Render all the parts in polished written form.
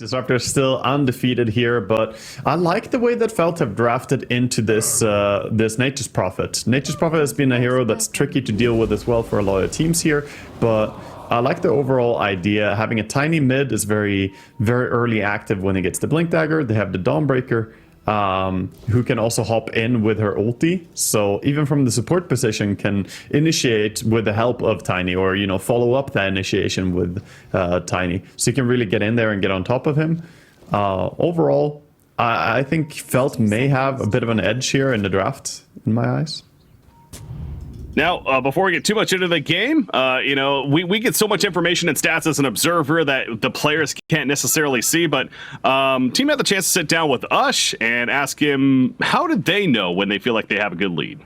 Disruptor still undefeated here, but I like the way that Felt have drafted into this this Nature's Prophet. Nature's Prophet has been a hero that's tricky to deal with as well for a lot of teams here, but I like the overall idea. Having a tiny mid is very, very early active when it gets the Blink Dagger. They have the Dawnbreaker, who can also hop in with her ulti, so even from the support position can initiate with the help of Tiny, or follow up that initiation with Tiny, so you can really get in there and get on top of him. Overall, I think Felt may have a bit of an edge here in the draft in my eyes. Now, before we get too much into the game, we get so much information and stats as an observer that the players can't necessarily see, but team had the chance to sit down with Ush and ask him, how did they know when they feel like they have a good lead?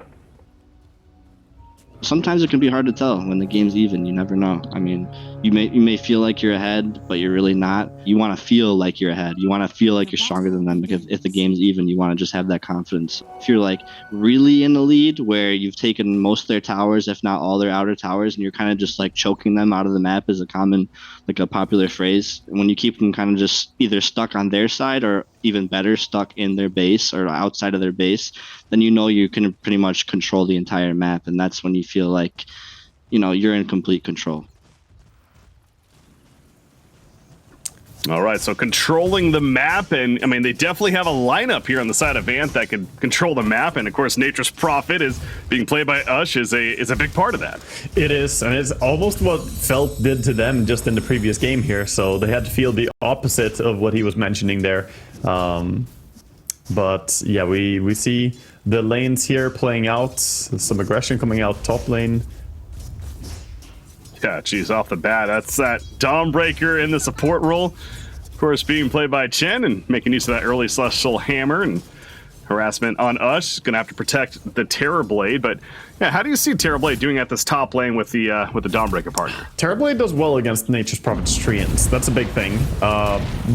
Sometimes it can be hard to tell when the game's even. You never know. I mean, you may feel like you're ahead, but you're really not. You want to feel like you're ahead. You want to feel like you're stronger than them, because if the game's even, you want to just have that confidence. If you're like really in the lead, where you've taken most of their towers, if not all their outer towers, and you're kind of just like choking them out of the map, is a common, like a popular phrase. And when you keep them kind of just either stuck on their side, or even better, stuck in their base or outside of their base, then you can pretty much control the entire map, and that's when you feel like you're in complete control. All right, so controlling the map, and I mean, they definitely have a lineup here on the side of Ant that can control the map, and of course, Nature's Prophet is being played by Ush is a big part of that. It is, and it's almost what Felt did to them just in the previous game here, so they had to feel the opposite of what he was mentioning there. But yeah, we see the lanes here playing out, some aggression coming out top lane. Yeah, geez, off the bat, that's that Dawnbreaker in the support role. Of course, being played by Chen and making use of that early Celestial Hammer and harassment on Ush. Gonna have to protect the Terrorblade, but yeah, how do you see Terrorblade doing at this top lane with the Dawnbreaker partner? Terrorblade does well against Nature's Prophet's Treants. That's a big thing.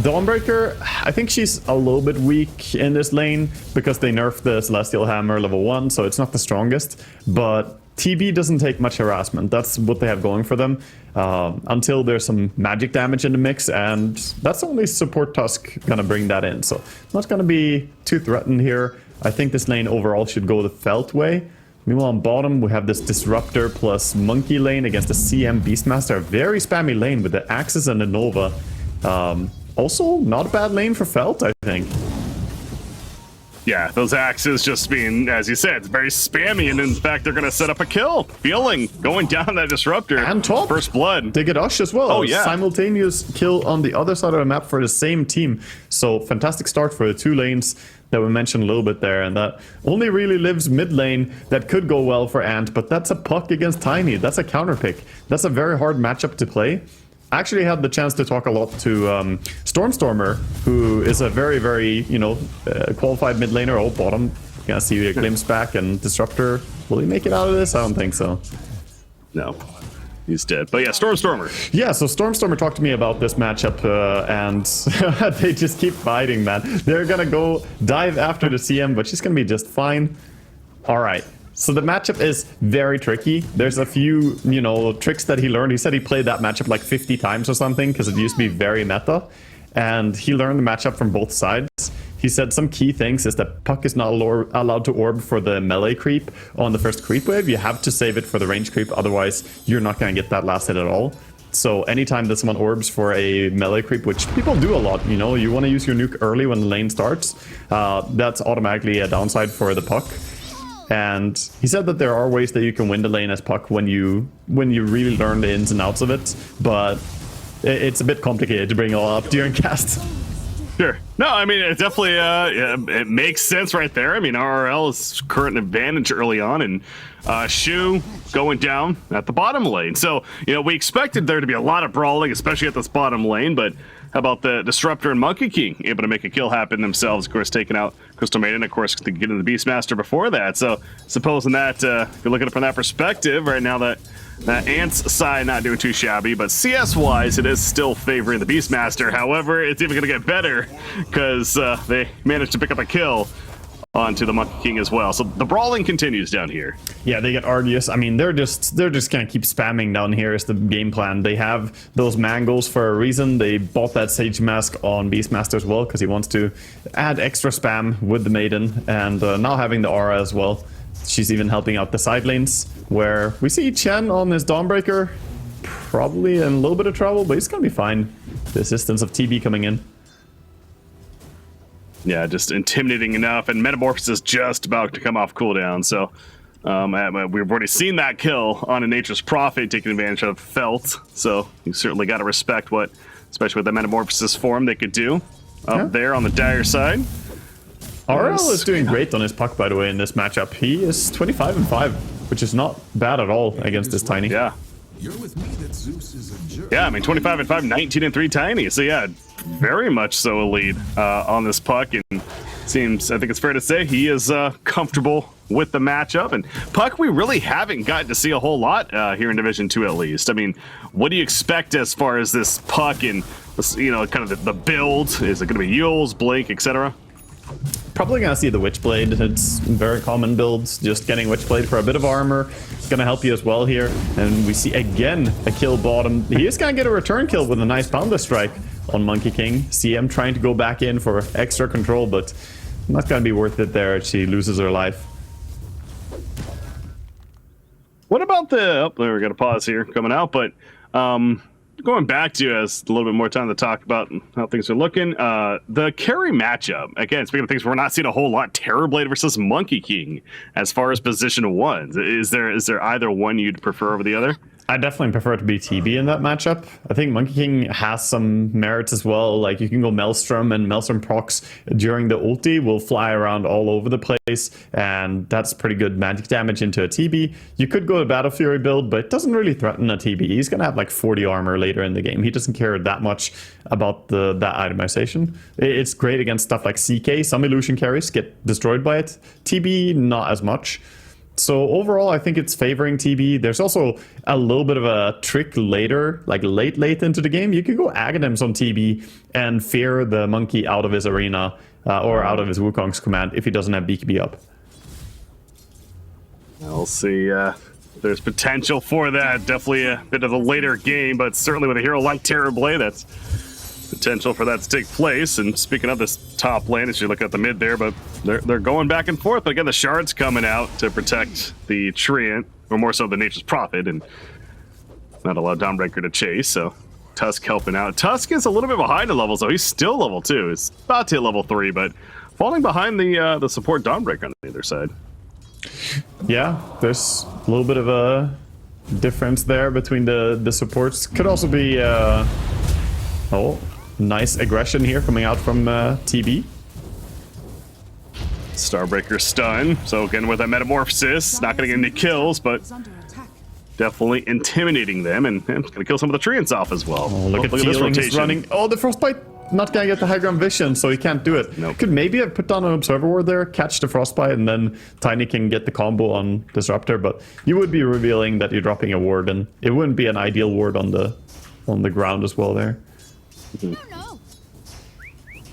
Dawnbreaker, I think she's a little bit weak in this lane because they nerfed the Celestial Hammer level 1, so it's not the strongest, but TB doesn't take much harassment. That's what they have going for them, until there's some magic damage in the mix, and that's only support Tusk gonna bring that in, so not gonna be too threatened here. I think this lane overall should go the Felt way. Meanwhile, on bottom, we have this Disruptor plus Monkey lane against the CM Beastmaster. A very spammy lane with the Axis and the Nova. Also, not a bad lane for Felt, I think. Yeah, those axes just being, as you said, it's very spammy, and in fact, they're going to set up a kill. Feeling going down that Disruptor. And top. First blood. They get Ush as well. Oh, yeah. Simultaneous kill on the other side of the map for the same team. So, fantastic start for the two lanes that we mentioned a little bit there, and that only really lives mid lane. That could go well for Ant, but that's a puck against Tiny. That's a counter pick. That's a very hard matchup to play. I actually had the chance to talk a lot to Stormstormer, who is a very, very, qualified mid laner. Oh, bottom. You're gonna see a glimpse back, and Disruptor. Will he make it out of this? I don't think so. No, he's dead. But yeah, Stormstormer. Yeah, so Stormstormer talked to me about this matchup, and they just keep fighting, man. They're gonna go dive after the CM, but she's gonna be just fine. All right. So the matchup is very tricky. There's a few, tricks that he learned. He said he played that matchup like 50 times or something because it used to be very meta. And he learned the matchup from both sides. He said some key things is that Puck is not allowed to orb for the melee creep on the first creep wave. You have to save it for the range creep, otherwise you're not going to get that last hit at all. So anytime that someone orbs for a melee creep, which people do a lot, you want to use your nuke early when the lane starts, that's automatically a downside for the Puck. And he said that there are ways that you can win the lane as Puck when you really learn the ins and outs of it, but it's a bit complicated to bring it all up during cast. Sure. No, I mean, it definitely it makes sense right there. I mean, RRL is current advantage early on, and Shu going down at the bottom lane. So, we expected there to be a lot of brawling, especially at this bottom lane, but how about the Disruptor and Monkey King able to make a kill happen themselves? Of course, taking out Crystal Maiden, of course, to get into the Beastmaster before that. So, supposing that, if you're looking at it from that perspective, right now that Ant's side not doing too shabby, but CS-wise, it is still favoring the Beastmaster. However, it's even going to get better because they managed to pick up a kill onto the Monkey King as well. So the brawling continues down here. Yeah, they get Argus. I mean, they're just gonna keep spamming down here is the game plan. They have those mangles for a reason. They bought that Sage Mask on Beastmaster as well because he wants to add extra spam with the Maiden, and now having the aura as well. She's even helping out the side lanes, where we see Chen on his Dawnbreaker, probably in a little bit of trouble, but he's gonna be fine. The assistance of TB coming in. Yeah, just intimidating enough, and Metamorphosis just about to come off cooldown, so we've already seen that kill on a Nature's Prophet, taking advantage of Felt, so you certainly got to respect what, especially with the Metamorphosis form, they could do up there on the Dire side. RL is doing great on his puck, by the way, in this matchup. He is 25-5, which is not bad at all against this Tiny. Yeah. You're with me that Zeus is a jerk. Yeah, I mean, 25-5, 19-3 Tiny. So yeah, very much so a lead on this puck, and seems, I think it's fair to say, he is comfortable with the matchup. And puck, we really haven't gotten to see a whole lot here in Division 2 at least. I mean, what do you expect as far as this puck and, you know, kind of the build? Is it going to be Yules, Blink, etc.? Probably gonna see the Witchblade. It's very common builds. Just getting Witchblade for a bit of armor is gonna help you as well here. And we see again a kill bottom. He is gonna get a return kill with a nice Pounder Strike on Monkey King. CM trying to go back in for extra control, but not gonna be worth it there. She loses her life. What about the... Oh, there we got a pause here coming out, but going back to us a little bit more time to talk about how things are looking. The carry matchup, again, speaking of things we're not seeing a whole lot, Terrorblade versus Monkey King as far as position ones. Is there either one you'd prefer over the other? I definitely prefer to be TB in that matchup. I think Monkey King has some merits as well. Like you can go Maelstrom, and Maelstrom procs during the ulti will fly around all over the place, and that's pretty good magic damage into a TB. You could go to Battle Fury build, but it doesn't really threaten a TB. He's gonna have like 40 armor later in the game. He doesn't care that much about that itemization. It's great against stuff like CK. Some illusion carries get destroyed by it. TB, not as much. So overall, I think it's favoring TB. There's also a little bit of a trick later, like late into the game. You could go Aghanims on TB and fear the monkey out of his arena or out of his Wukong's command if he doesn't have BKB up. We'll see. There's potential for that. Definitely a bit of a later game, but certainly with a hero like Terrorblade, that's potential for that to take place. And speaking of this top lane, as you look at the mid there, but they're going back and forth. But again, the Shard's coming out to protect the Treant, or more so the Nature's Prophet, and not allow Dawnbreaker to chase. So Tusk helping out. Tusk is a little bit behind in levels, though. He's still level 2. It's about to hit level 3, but falling behind the support Dawnbreaker on the other side. Yeah, there's a little bit of a difference there between the supports. Could also be oh, nice aggression here coming out from TB. Starbreaker stun. So again with that Metamorphosis, not going to get any kills, but definitely intimidating them, and going to kill some of the Treants off as well. Oh, look at this rotation. Running. Oh, the Frostbite not gonna get the high ground vision, so he can't do it. Nope. Could maybe have put down an Observer Ward there, catch the Frostbite, and then Tiny can get the combo on Disruptor, but you would be revealing that you're dropping a ward, and it wouldn't be an ideal ward on the ground as well there.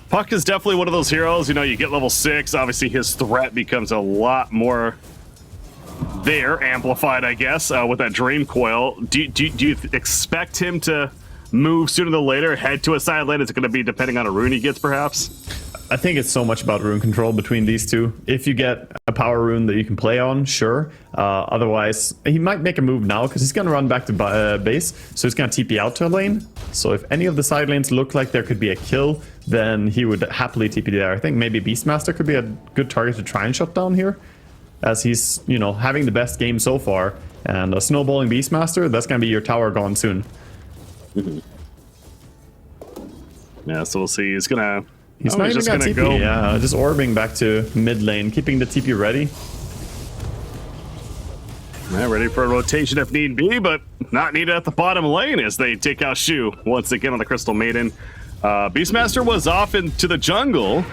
Puck is definitely one of those heroes, you know, you get level 6, obviously his threat becomes a lot more there, amplified, I guess, with that Dream Coil. Do you expect him to move sooner than later, head to a side lane? Is it going to be depending on a rune he gets, perhaps? I think it's so much about rune control between these two. If you get a power rune that you can play on, sure. Otherwise, he might make a move now because he's going to run back to base, so he's going to TP out to a lane. So if any of the side lanes look like there could be a kill, then he would happily TP there. I think maybe Beastmaster could be a good target to try and shut down here, as he's, you know, having the best game so far. And a snowballing Beastmaster, that's going to be your tower gone soon. Yeah, so we'll see. He's gonna. He's not even gonna TP. Go. Yeah, just orbing back to mid lane, keeping the TP ready. Yeah, ready for a rotation if need be, but not needed at the bottom lane as they take out Shu once again on the Crystal Maiden. Beastmaster was off into the jungle,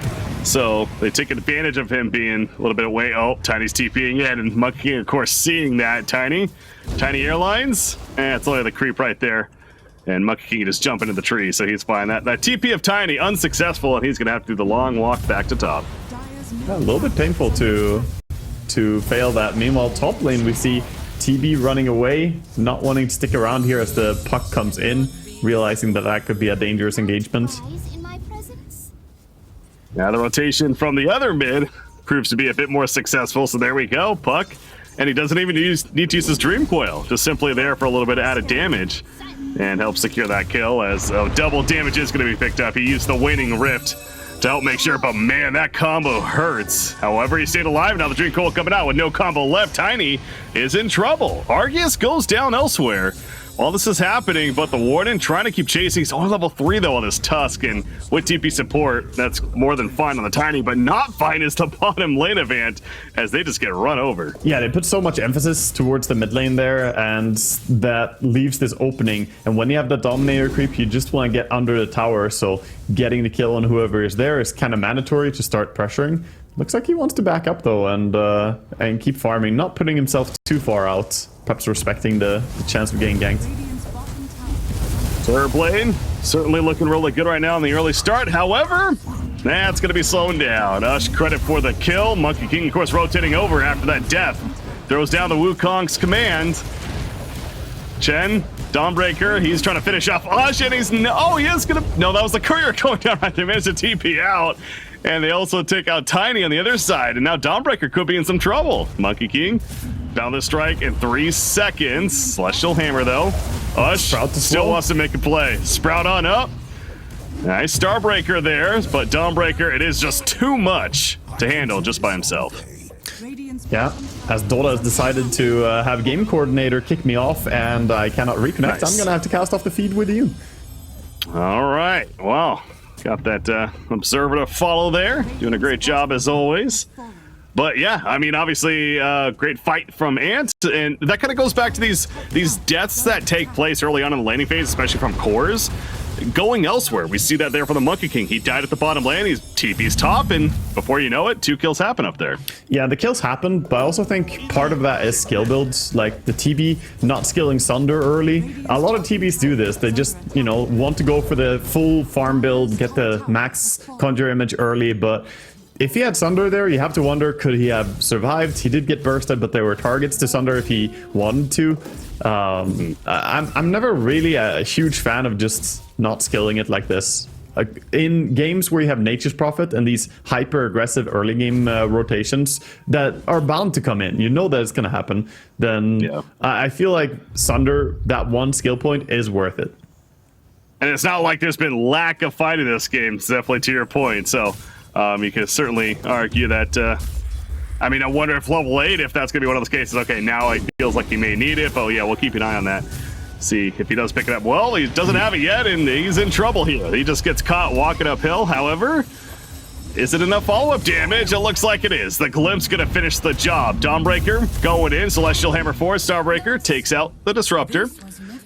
so they take advantage of him being a little bit away. Oh, Tiny's TPing in, and Monkey King, of course, seeing that. Tiny Airlines, it's only the creep right there. And Monkey King just jump into the tree, so he's fine. That TP of Tiny, unsuccessful, and he's going to have to do the long walk back to top. A little bit painful to fail that. Meanwhile, top lane we see TB running away, not wanting to stick around here as the puck comes in, realizing that that could be a dangerous engagement. Now the rotation from the other mid proves to be a bit more successful, so there we go, puck. And he doesn't even need to use his Dream Coil, just simply there for a little bit of added damage and help secure that kill as double damage is going to be picked up. He used the Waning Rift to help make sure, but man, that combo hurts. However, he stayed alive. Now the Dream Coil coming out with no combo left. Tiny is in trouble. Argus goes down elsewhere. All this is happening, but the Warden trying to keep chasing. He's only level 3 though on this Tusk, and with TP support, that's more than fine on the Tiny, but not fine is the bottom lane event as they just get run over. Yeah, they put so much emphasis towards the mid lane there, and that leaves this opening. And when you have the Dominator creep, you just want to get under the tower, so getting the kill on whoever is there is kind of mandatory to start pressuring. Looks like he wants to back up though and keep farming, not putting himself too far out, perhaps respecting the chance of getting ganked. Third lane, certainly looking really good right now in the early start. However, that's going to be slowing down. Ush, credit for the kill. Monkey King, of course, rotating over after that death. Throws down the Wukong's command. Chen, Dawnbreaker, he's trying to finish off Ush, and he's... Oh, he is going to... No, that was the courier going down right there. Managed to TP out. And they also take out Tiny on the other side. And now Dawnbreaker could be in some trouble. Monkey King found the strike in 3 seconds. Celestial Hammer, though. Ush still wants to make a play. Sprout on up. Nice Starbreaker there. But Dawnbreaker, it is just too much to handle just by himself. Yeah, as Dota has decided to have Game Coordinator kick me off and I cannot reconnect, nice. I'm going to have to cast off the feed with you. All right. Wow. Got that observer to follow there. Doing a great job as always. But yeah, I mean, obviously, great fight from Ant, and that kind of goes back to these deaths that take place early on in the laning phase, especially from cores, going elsewhere. We see that there for the Monkey King. He died at the bottom lane. He's TP's top, and before you know it, 2 kills happen up there. Yeah, the kills happen, but I also think part of that is skill builds, like the TB not skilling Sunder early. A lot of TBs do this. They just, you know, want to go for the full farm build, get the max conjure image early, but if he had Sunder there, you have to wonder, could he have survived? He did get bursted, but there were targets to Sunder if he wanted to. I'm never really a huge fan of just not skilling it like this. Like in games where you have Nature's Prophet and these hyper-aggressive early game rotations that are bound to come in, you know that it's going to happen, then yeah. I feel like Sunder, that one skill point, is worth it. And it's not like there's been lack of fight in this game, definitely to your point, so... you could certainly argue that, I mean, I wonder if level 8, if that's going to be one of those cases. Okay, now it feels like he may need it, but yeah, we'll keep an eye on that. See if he does pick it up. Well, he doesn't have it yet, and he's in trouble here. He just gets caught walking uphill. However, is it enough follow-up damage? It looks like it is. The Glimpse going to finish the job. Dawnbreaker going in. Celestial Hammer 4. Starbreaker takes out the Disruptor.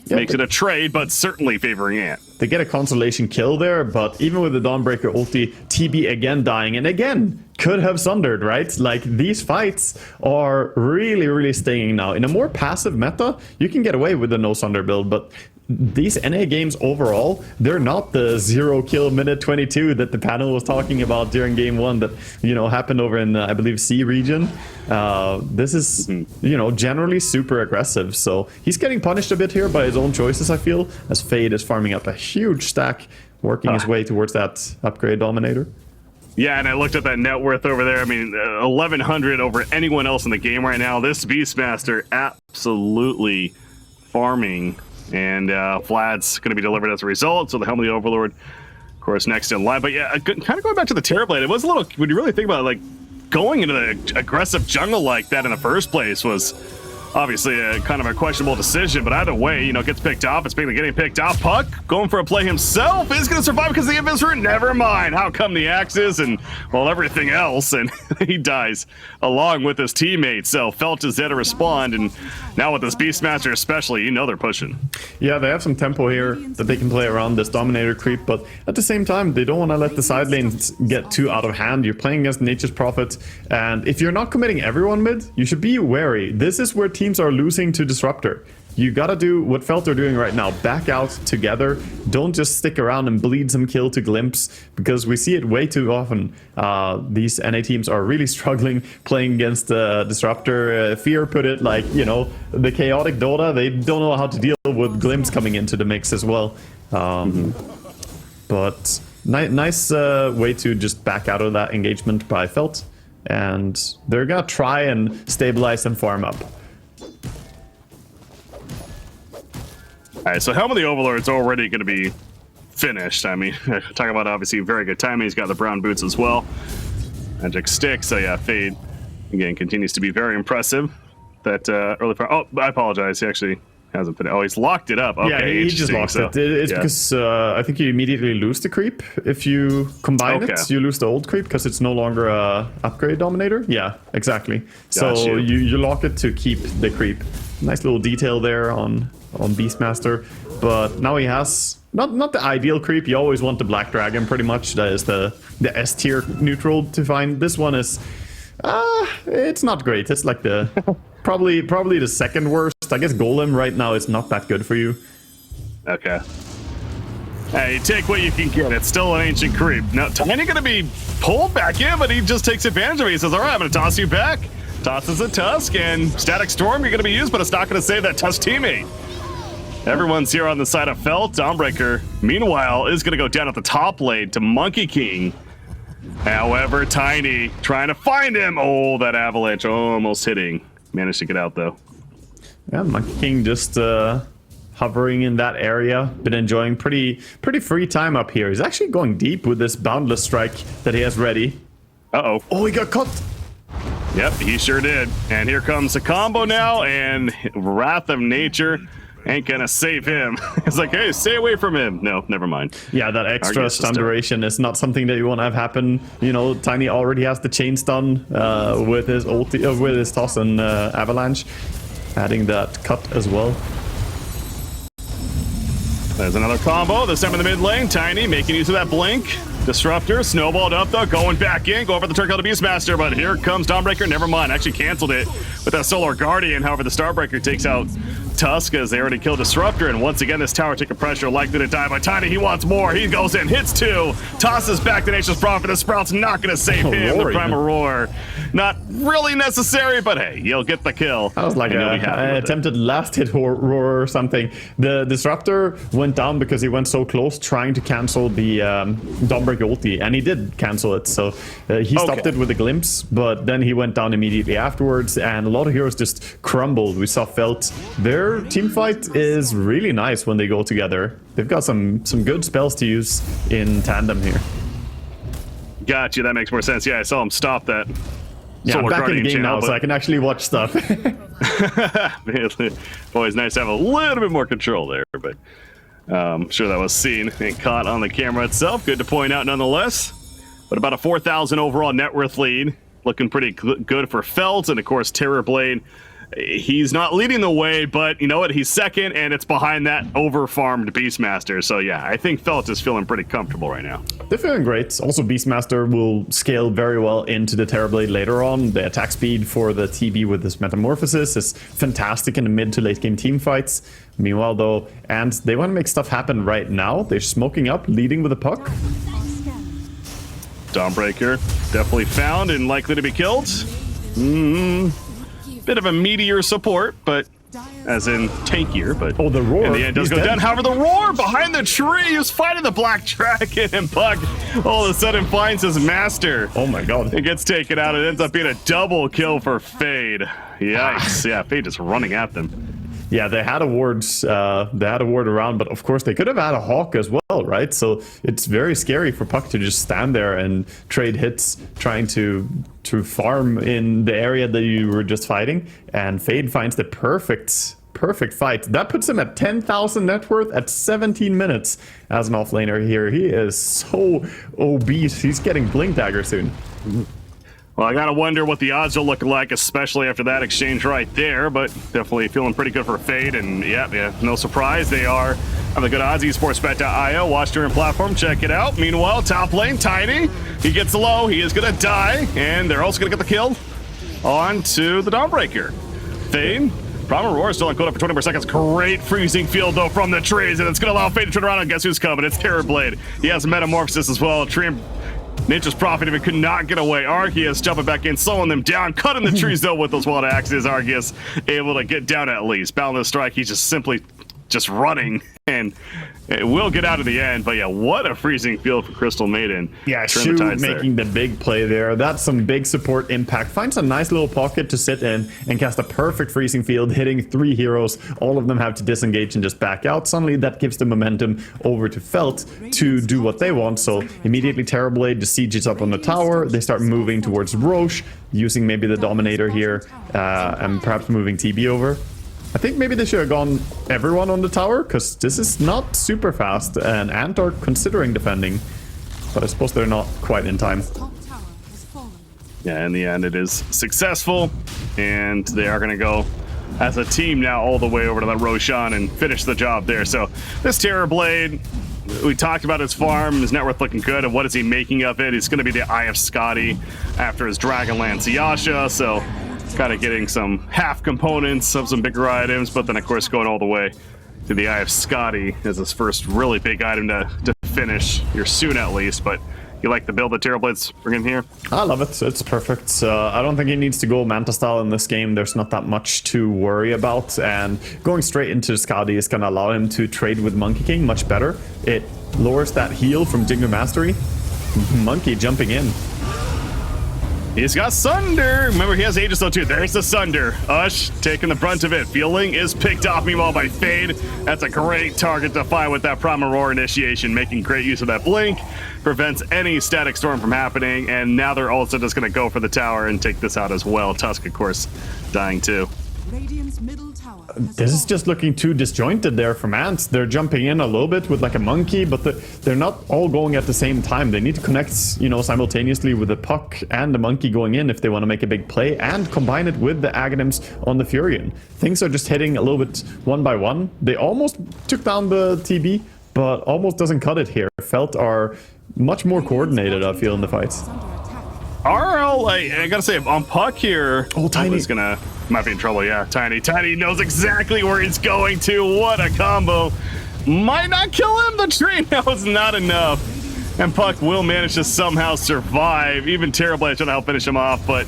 Makes it a trade, but certainly favoring Ant. They get a consolation kill there, but even with the Dawnbreaker ulti, TB again dying, and again, could have Sundered, right? Like, these fights are really, really stinging now. In a more passive meta, you can get away with the no Sunder build, but these NA games overall, they're not the 0 kill minute 22 that the panel was talking about during game 1 that, you know, happened over in, I believe, C region. This is, you know, generally super aggressive. So he's getting punished a bit here by his own choices, I feel, as Fade is farming up a huge stack, working his way towards that upgrade Dominator. Yeah, and I looked at that net worth over there. I mean, 1,100 over anyone else in the game right now. This Beastmaster absolutely farming. And Vlad's going to be delivered as a result. So the Helmly Overlord, of course, next in line. But yeah, kind of going back to the Terrorblade, it was a little, when you really think about it, like going into the aggressive jungle like that in the first place was obviously a kind of a questionable decision. But either way, you know, gets picked off. It's getting picked off. Puck going for a play himself is going to survive because the Invisor. Never mind. How come the axes and, well, everything else. And he dies along with his teammates. So Felt is there to respond. And now with this Beastmaster especially, you know they're pushing. Yeah, they have some tempo here that they can play around this Dominator creep. But at the same time, they don't want to let the side lanes get too out of hand. You're playing against Nature's Prophet. And if you're not committing everyone mid, you should be wary. This is where teams are losing to Disruptor. you gotta do what Felt are doing right now. Back out together. Don't just stick around and bleed some kill to Glimpse, because we see it way too often. These NA teams are really struggling playing against Disruptor. Fear put it like, you know, the chaotic Dota, they don't know how to deal with Glimpse coming into the mix as well. But nice way to just back out of that engagement by Felt. And they're gonna try and stabilize and farm up. All right, so Helm of the Overlord's already going to be finished. I mean, talking about obviously very good timing. He's got the brown boots as well. Magic Stick. So yeah, Fade again continues to be very impressive. That early fire. Oh, I apologize. He actually hasn't put it. Oh, he's locked it up. Okay, yeah, he just lost it. It's because I think you immediately lose the creep if you combine it. You lose the old creep because it's no longer a upgrade dominator. Yeah, exactly. So you lock it to keep the creep. Nice little detail there on Beastmaster, but now he has not the ideal creep. You always want the Black Dragon, pretty much. That is the S tier neutral to find. This one is it's not great. It's like the probably the second worst. I guess Golem right now is not that good for you. Okay. Hey, take what you can get. It's still an ancient creep. Now Tiny gonna be pulled back in, but he just takes advantage of it. He says, all right, I'm gonna toss you back. Tosses a Tusk, and Static Storm, you're going to be used, but it's not going to save that Tusk teammate. Everyone's here on the side of Felt. Dawnbreaker, meanwhile, is going to go down at the top lane to Monkey King. However, Tiny trying to find him. Oh, that avalanche almost hitting. Managed to get out, though. Yeah, Monkey King just hovering in that area. Been enjoying pretty free time up here. He's actually going deep with this Boundless Strike that he has ready. Uh-oh. Oh, he got caught. Yep, he sure did. And here comes a combo now, and Wrath of Nature ain't gonna save him. It's like, hey, stay away from him. No, never mind. Yeah, that extra stun duration is not something that you want to have happen. You know, Tiny already has the chain stun with his ulti, with his toss and avalanche, adding that cut as well. There's another combo, this time in the mid lane. Tiny making use of that blink. Disruptor snowballed up though, going back in, go over the turn kill to Beastmaster, but here comes Dawnbreaker, never mind, actually canceled it with that Solar Guardian. However, the Starbreaker takes out Tusk as they already killed Disruptor, and once again this tower taking pressure, likely to die by Tiny. He wants more, he goes in, hits two, tosses back to Nature's Prophet. The Sprout's not gonna save him. The Primal Roar, not really necessary, but hey, you'll get the kill. That was like an attempted last hit roar or something. The Disruptor went down because he went so close trying to cancel the Dawnbreaker ulti, and he did cancel it, so he stopped it with a glimpse, but then he went down immediately afterwards, and a lot of heroes just crumbled. We saw Felt. Their team fight is really nice when they go together. They've got some good spells to use in tandem here. Gotcha, that makes more sense. Yeah, I saw him stop that. Yeah, I'm back in the game now, so I can actually watch stuff. Always nice to have a little bit more control there, but I'm sure that was seen and caught on the camera itself. Good to point out nonetheless. But about a 4,000 overall net worth lead. Looking pretty good for Felt, and of course Terrorblade. He's not leading the way, but you know what? He's second, and it's behind that over-farmed Beastmaster. So yeah, I think Felt is feeling pretty comfortable right now. They're feeling great. Also, Beastmaster will scale very well into the Terrorblade later on. The attack speed for the TB with this Metamorphosis is fantastic in the mid to late game team fights. Meanwhile, though, and they want to make stuff happen right now. They're smoking up, leading with a puck. Dawnbreaker definitely found and likely to be killed. Bit of a meteor support, but as in tankier, but the roar in the end does go down. However, the roar behind the tree is fighting the Black Dragon, and Puck all of a sudden finds his master. Oh my god. It gets taken out. It ends up being a double kill for Fade. Yikes. Yeah, Fade just running at them. Yeah, they had awards. They had a ward around, but of course they could have had a Hawk as well, right? So it's very scary for Puck to just stand there and trade hits, trying to farm in the area that you were just fighting. And Fade finds the perfect fight. That puts him at 10,000 net worth at 17 minutes as an offlaner here. He is so obese. He's getting Blink Dagger soon. Well, I gotta wonder what the odds will look like, especially after that exchange right there, but definitely feeling pretty good for Fade, and yeah, no surprise, they are on the good odds. esportsbet.io, watch during platform, check it out. Meanwhile, top lane, Tiny, he gets low, he is gonna die, and they're also gonna get the kill on to the Dawnbreaker. Fade Brahma Roar is still on cooldown for 20 more seconds. Great freezing field, though, from the trees, and it's going to allow Fade to turn around, and guess who's coming? It's Terrorblade. He has Metamorphosis as well. Tree and Nature's Prophet even could not get away. Arceus jumping back in, slowing them down, cutting the trees, though, with those wild axes. Arceus able to get down at least. Boundless Strike, he's just simply just running, and it will get out of the end. But yeah, what a freezing field for Crystal Maiden. Yeah, Turn Shu the tides making the big play there. That's some big support impact. Finds a nice little pocket to sit in and cast a perfect freezing field, hitting 3 heroes. All of them have to disengage and just back out. Suddenly that gives the momentum over to Felt to do what they want. So immediately Terrorblade just sieges up on the tower. They start moving towards Roche, using maybe the Dominator here, and perhaps moving TB over. I think maybe they should have gone everyone on the tower, because this is not super fast, and Ant are considering defending, but I suppose they're not quite in time. Yeah, in the end, it is successful, and they are going to go as a team now all the way over to the Roshan and finish the job there. So this Terrorblade, we talked about his farm, his net worth looking good, and what is he making of it? It's going to be the Eye of Scotty after his Dragonlance Yasha, so kind of getting some half components of some bigger items, but then of course going all the way to the Eye of Scotty as his first really big item to finish here soon at least. But you like the build that Terrorblade's bringing here? I love it. It's perfect. I don't think he needs to go Manta style in this game. There's not that much to worry about, and going straight into Scotty is going to allow him to trade with Monkey King much better. It lowers that heal from Jingu Mastery. Monkey jumping in. He's got Sunder. Remember, he has Aegis though too. There's the Sunder. Ush taking the brunt of it. Feeling is picked off meanwhile by Fade. That's a great target to find with that Primal Roar initiation, making great use of that blink. Prevents any static storm from happening, and now they're also just going to go for the tower and take this out as well. Tusk, of course, dying too. This is just looking too disjointed there from Ants. They're jumping in a little bit with like a monkey, but they're not all going at the same time. They need to connect, you know, simultaneously with the puck and the monkey going in if they want to make a big play, and combine it with the Aghanims on the Furion. Things are just hitting a little bit one by one. They almost took down the TB, but almost doesn't cut it here. Felt are much more coordinated, I feel, in the fights. RL, I gotta say, on puck here, Tiny is gonna might be in trouble. Yeah, Tiny knows exactly where he's going to. What a combo! Might not kill him. The train now is not enough, and Puck will manage to somehow survive. Even Terrorblade trying to help finish him off, but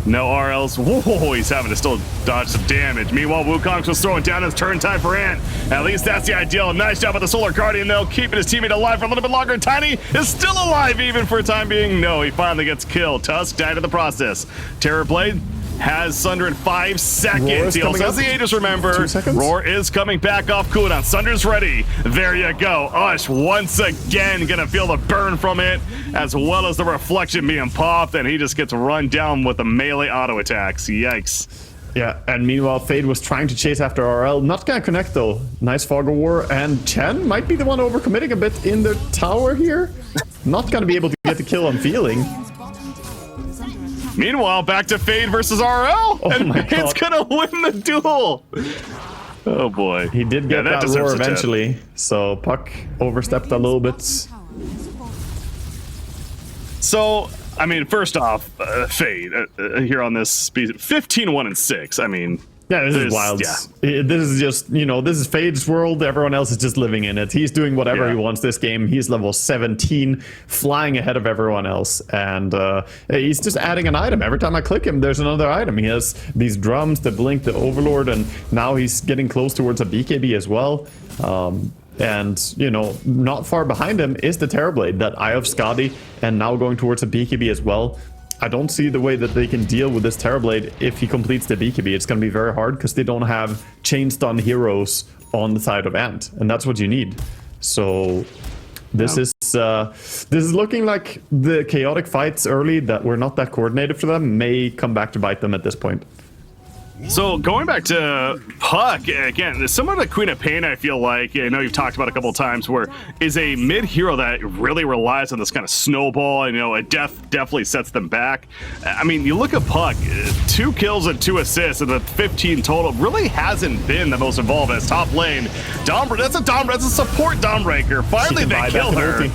no RLs. Whoa, he's having to still dodge some damage. Meanwhile, Wukong's was throwing down his turn time for Ant. At least that's the ideal. Nice job with the Solar Guardian, though, keeping his teammate alive for a little bit longer. Tiny is still alive even for a time being. No, he finally gets killed. Tusk died in the process. Terrorblade has Sunder in 5 seconds. He also has the Aegis, remember. 2 seconds. Roar is coming back off cooldown. Sunder's ready. There you go. Ush once again gonna feel the burn from it, as well as the reflection being popped, and he just gets run down with the melee auto attacks. Yikes. Yeah, and meanwhile, Fade was trying to chase after RL. Not gonna connect though. Nice Fog of War, and Chen might be the one overcommitting a bit in the tower here. Not gonna be able to get the kill I'm feeling. Meanwhile, back to Fade versus RL, and Fade's gonna win the duel. Oh boy. He did get that roar eventually, so Puck overstepped a little bit. So, I mean, first off, Fade here on this speed, 15-1-6. I mean, yeah, this is wild. Yeah. This is just, you know, this is Fade's world. Everyone else is just living in it. He's doing whatever he wants this game. He's level 17, flying ahead of everyone else. And he's just adding an item. Every time I click him, there's another item. He has these drums, the Blink, the Overlord, and now he's getting close towards a BKB as well. And, you know, not far behind him is the Terrorblade, that Eye of Scotty, and now going towards a BKB as well. I don't see the way that they can deal with this Terrorblade if he completes the BKB. It's going to be very hard because they don't have chain stun heroes on the side of Ant, and that's what you need. So this is looking like the chaotic fights early that were not that coordinated for them may come back to bite them at this point. So going back to Puck, again, similar to Queen of Pain, I feel like, I know you've talked about a couple of times, where is a mid hero that really relies on this kind of snowball, and, you know, it definitely sets them back. I mean, you look at Puck, 2 kills and 2 assists, and the 15 total really hasn't been the most involved as top lane. That's a support Dawnbreaker. Finally, they kill her.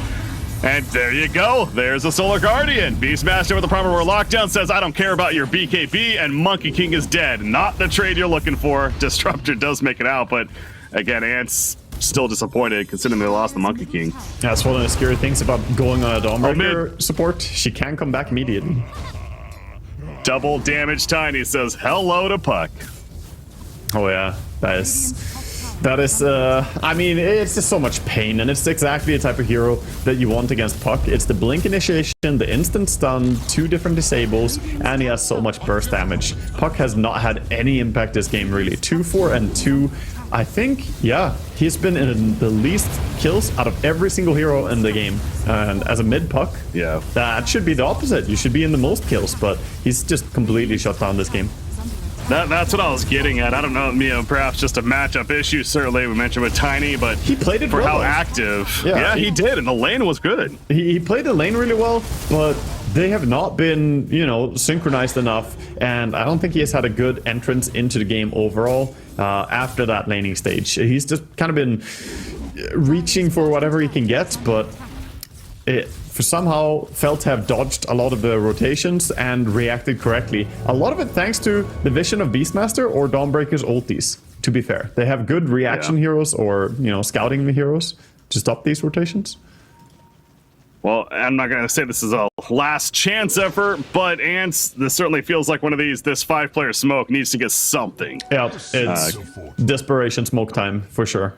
And there you go. There's a Solar Guardian. Beastmaster with the Primal Roar lockdown says, I don't care about your BKB, and Monkey King is dead. Not the trade you're looking for. Disruptor does make it out, but again, Ant's still disappointed considering they lost the Monkey King. That's one of the scary things about going on a Dawnbreaker support. She can come back immediately. Double damage Tiny says, hello to Puck. Oh yeah, that is, I mean, it's just so much pain, and it's exactly the type of hero that you want against Puck. It's the blink initiation, the instant stun, 2 different disables, and he has so much burst damage. Puck has not had any impact this game, really. 2-4 and 2. I think, yeah, he's been in the least kills out of every single hero in the game. And as a mid Puck, yeah, that should be the opposite. You should be in the most kills, but he's just completely shut down this game. That's what I was getting at. I don't know, perhaps just a matchup issue. Certainly, we mentioned with Tiny, but he played it for well, how though. Active. Yeah, he did, and the lane was good. He played the lane really well, but they have not been, synchronized enough, and I don't think he has had a good entrance into the game overall after that laning stage. He's just kind of been reaching for whatever he can get, but for somehow felt to have dodged a lot of the rotations and reacted correctly. A lot of it thanks to the vision of Beastmaster or Dawnbreaker's ultis, to be fair. They have good reaction heroes or, scouting heroes to stop these rotations. Well, I'm not going to say this is a last chance effort, but Ants, this certainly feels like one of these, this 5-player smoke needs to get something. Yeah, it's desperation smoke time for sure.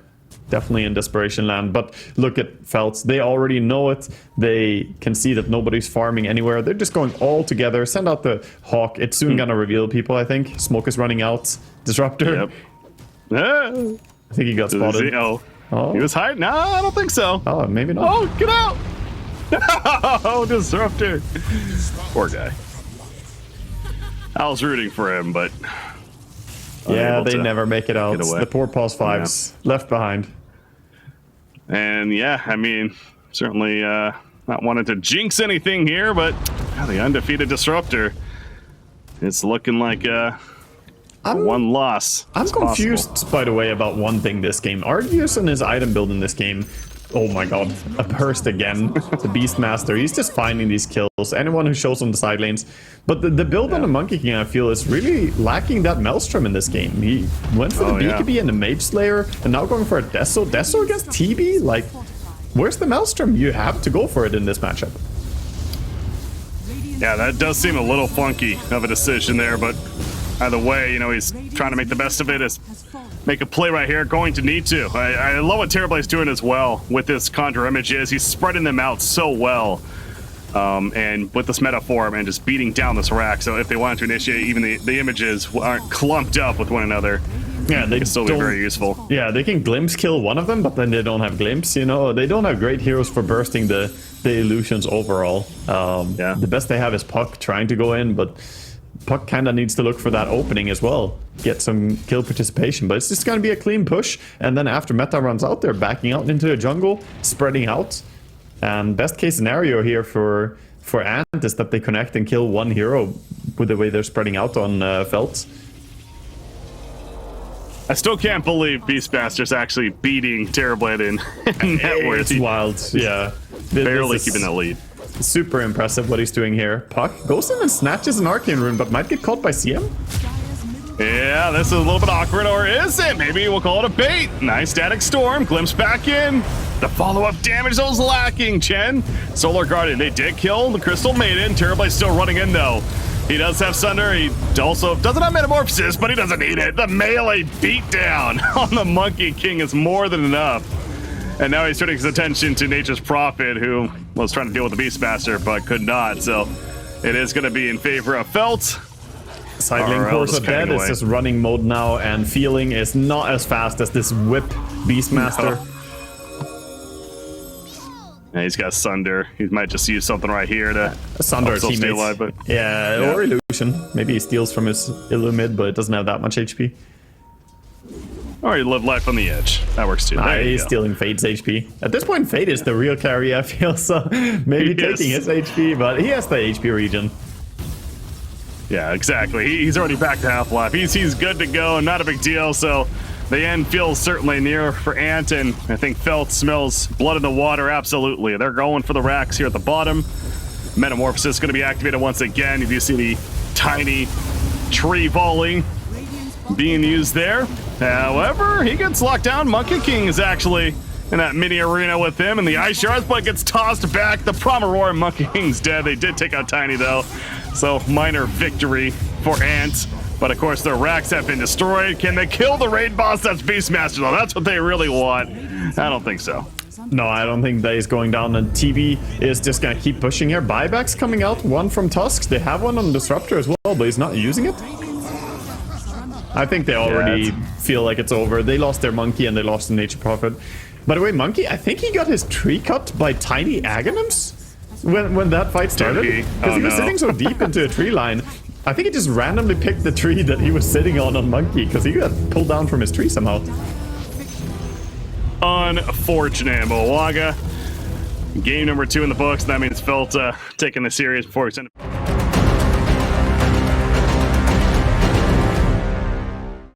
Definitely in desperation land, but look at Feltz. They already know it. They can see that nobody's farming anywhere. They're just going all together. Send out the Hawk. It's soon gonna reveal people, I think. Smoke is running out. Disruptor. Yep. I think he got spotted. He was hiding? No, I don't think so. Oh, maybe not. Oh, get out! Oh, Disruptor. Poor guy. I was rooting for him, but... Yeah, they never make it out. The poor Pulse 5s left behind. And yeah, I mean, certainly not wanting to jinx anything here, but the undefeated Disruptor, it's looking like one loss. I'm confused, by the way, about one thing this game. Arceus and his item build in this game. Oh my god, a burst again. The Beastmaster, he's just finding these kills. Anyone who shows on the side lanes. But the build on the Monkey King, I feel, is really lacking that Maelstrom in this game. He went for the BKB and the Mage Slayer, and now going for a Deso. Deso against TB? Like, where's the Maelstrom? You have to go for it in this matchup. Yeah, that does seem a little funky of a decision there, but either way, he's trying to make the best of it. Make a play right here, going to need to. I love what Terrorblade's doing as well with this Conjure Images. He's spreading them out so well. And with this metaform and just beating down this rack. So if they wanted to initiate, even the images aren't clumped up with one another. Yeah, they can still be very useful. Yeah, they can glimpse kill one of them, but then they don't have glimpse, They don't have great heroes for bursting the illusions overall. The best they have is Puck trying to go in, but Puck kind of needs to look for that opening as well. Get some kill participation, but it's just going to be a clean push. And then after meta runs out, they're backing out into the jungle, spreading out. And best case scenario here for Ant is that they connect and kill one hero with the way they're spreading out on Feltz. I still can't believe Beastmaster's actually beating Terrorblade in net worth. It's wild, yeah. Barely keeping that lead. Super impressive what he's doing here. Puck goes in and snatches an Arcane Rune, but might get caught by CM. Yeah, this is a little bit awkward, or is it? Maybe we'll call it a bait. Nice Static Storm, glimpse back in. The follow-up damage was lacking, Chen. Solar Guardian, they did kill the Crystal Maiden. Terrorblade's still running in, though. He does have Sunder. He also doesn't have Metamorphosis, but he doesn't need it. The melee beatdown on the Monkey King is more than enough. And now he's turning his attention to Nature's Prophet, who was trying to deal with the Beastmaster, but could not. So it is going to be in favor of Felt. Side lane course of dead is just running mode now, and Feeling is not as fast as this whip Beastmaster. No. Yeah, he's got Sunder. He might just use something right here to Sunder stay alive, but yeah, or Illusion. Maybe he steals from his Illumid, but it doesn't have that much HP. Or he live life on the edge. That works too. He's stealing Fade's HP. At this point, Fade is the real carry, I feel, so maybe taking his HP, but he has the HP regen. Yeah, exactly. He's already back to half life. He's good to go, not a big deal. So The end feels certainly near for Ant, and I think Felt smells blood in the water. Absolutely. They're going for the racks here at the bottom. Metamorphosis is going to be activated once again. You do see the tiny tree volley being used there. However, he gets locked down. Monkey King is actually in that mini arena with him, and the Ice Shards, but gets tossed back. The Promaror and Monkey King's dead. They did take out Tiny, though, so minor victory for Ant. But of course, their racks have been destroyed. Can they kill the raid boss? That's Beastmaster, though. That's what they really want. I don't think so. No, I don't think that is going down, and TV is just gonna keep pushing here. Buybacks coming out, one from Tusks. They have one on Disruptor as well, but he's not using it. I think they already feel like it's over. They lost their Monkey and they lost the Nature Prophet. By the way, Monkey, I think he got his tree cut by Tiny Aghanims when that fight started. Because he was sitting so deep into a tree line. I think he just randomly picked the tree that he was sitting on Monkey, because he got pulled down from his tree somehow. Unfortunate, Mowaga. Game number 2 in the books. That means Felt taking the series before he sent it.